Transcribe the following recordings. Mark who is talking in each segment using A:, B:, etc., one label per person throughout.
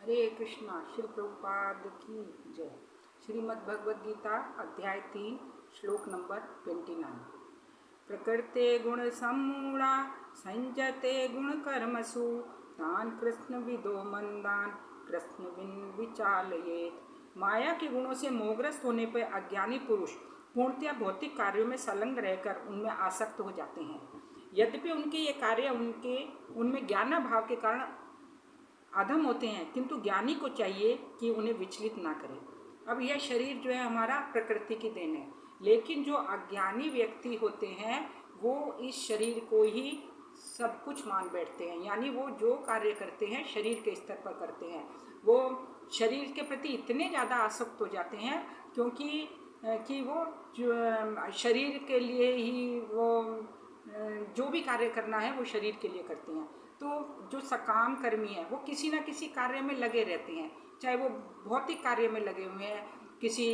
A: हरे कृष्णा। श्री प्रभुपाद की जय। श्रीमद् भगवद गीता अध्याय 3 श्लोक नंबर 29। प्रकृते गुण सम्मूढ़ा संजते गुण कर्मसु तान कृष्ण विदो मंदान कृष्ण बिन विचालयेत। माया के गुणों से मोहग्रस्त होने पर अज्ञानी पुरुष पूर्णतया भौतिक कार्यों में संलग्न रहकर उनमें आसक्त हो जाते हैं। यद्यपि उनके ये कार्य उनमें ज्ञानाभाव के कारण अधम होते हैं, किंतु ज्ञानी को चाहिए कि उन्हें विचलित ना करे। अब यह शरीर जो है हमारा प्रकृति की देन है, लेकिन जो अज्ञानी व्यक्ति होते हैं वो इस शरीर को ही सब कुछ मान बैठते हैं। यानी वो जो कार्य करते हैं शरीर के स्तर पर करते हैं। वो शरीर के प्रति इतने ज़्यादा आसक्त हो जाते हैं कि वो जो शरीर के लिए ही वो जो भी कार्य करना है वो शरीर के लिए करते हैं। तो जो सकाम कर्मी है वो किसी न किसी कार्य में लगे रहते हैं, चाहे वो भौतिक कार्य में लगे हुए हैं, किसी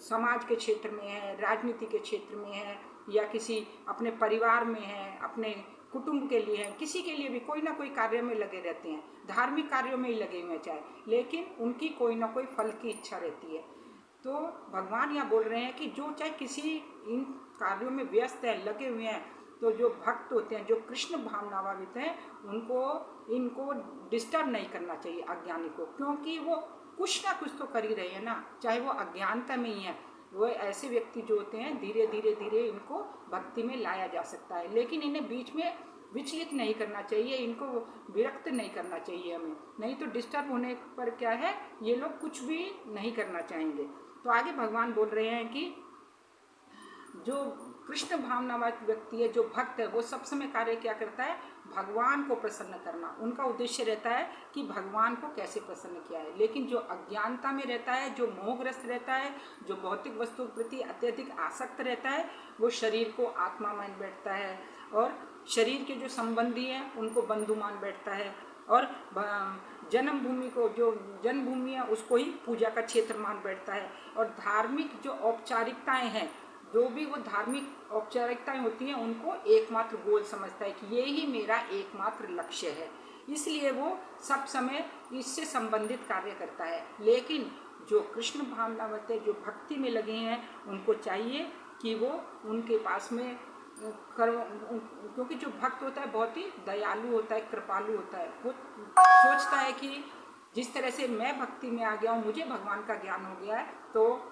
A: समाज के क्षेत्र में है, राजनीति के क्षेत्र में है, या किसी अपने परिवार में है, अपने कुटुंब के लिए है, किसी के लिए भी कोई ना कोई कार्य में लगे रहते हैं। धार्मिक कार्यों में ही लगे हुए हैं चाहे, लेकिन उनकी कोई ना कोई फल की इच्छा रहती है। तो भगवान यहाँ बोल रहे हैं कि जो चाहे किसी इन कार्यों में व्यस्त है, लगे हुए हैं, तो जो भक्त होते हैं, जो कृष्ण भावनाभावित हैं, इनको डिस्टर्ब नहीं करना चाहिए अज्ञानी को, क्योंकि वो कुछ ना कुछ तो कर ही रहे हैं ना, चाहे वो अज्ञानता में ही है। वो ऐसे व्यक्ति जो होते हैं धीरे धीरे इनको भक्ति में लाया जा सकता है, लेकिन इन्हें बीच में विचलित नहीं करना चाहिए, इनको विरक्त नहीं करना चाहिए हमें, नहीं तो डिस्टर्ब होने पर क्या है, ये लोग कुछ भी नहीं करना चाहेंगे। तो आगे भगवान बोल रहे हैं कि जो कृष्ण भावनावाद व्यक्ति है, जो भक्त है, वो सब समय कार्य क्या करता है, भगवान को प्रसन्न करना। उनका उद्देश्य रहता है कि भगवान को कैसे प्रसन्न किया है। लेकिन जो अज्ञानता में रहता है, जो मोहग्रस्त रहता है, जो भौतिक वस्तु के प्रति अत्यधिक आसक्त रहता है, वो शरीर को आत्मा मान बैठता है, और शरीर के जो संबंधी हैं उनको बंधु मान बैठता है, और जन्मभूमि को, जो जन्मभूमि है उसको ही पूजा का क्षेत्र मान बैठता है। और धार्मिक जो औपचारिकताएं हैं, जो भी वो धार्मिक औपचारिकताएं होती हैं, उनको एकमात्र गोल समझता है कि ये ही मेरा एकमात्र लक्ष्य है, इसलिए वो सब समय इससे संबंधित कार्य करता है। लेकिन जो कृष्ण भावनावत जो भक्ति में लगे हैं, उनको चाहिए कि वो उनके पास में क्योंकि जो भक्त होता है बहुत ही दयालु होता है, कृपालु होता है। वो सोचता है कि जिस तरह से मैं भक्ति में आ गया हूँ, मुझे भगवान का ज्ञान हो गया है, तो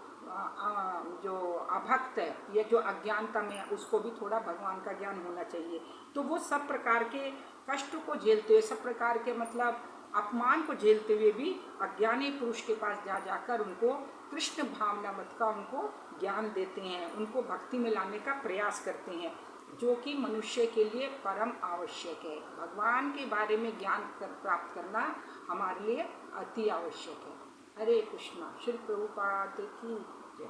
A: जो अभक्त है या जो अज्ञानता में है उसको भी थोड़ा भगवान का ज्ञान होना चाहिए। तो वो सब प्रकार के कष्ट को झेलते हुए, सब प्रकार के मतलब अपमान को झेलते हुए भी अज्ञानी पुरुष के पास जाकर उनको कृष्ण भावनावत का उनको ज्ञान देते हैं, उनको भक्ति में लाने का प्रयास करते हैं, जो कि मनुष्य के लिए परम आवश्यक है। भगवान के बारे में ज्ञान प्राप्त करना हमारे लिए अति आवश्यक है। हरे कृष्णा। श्री प्रभुपाद की जय।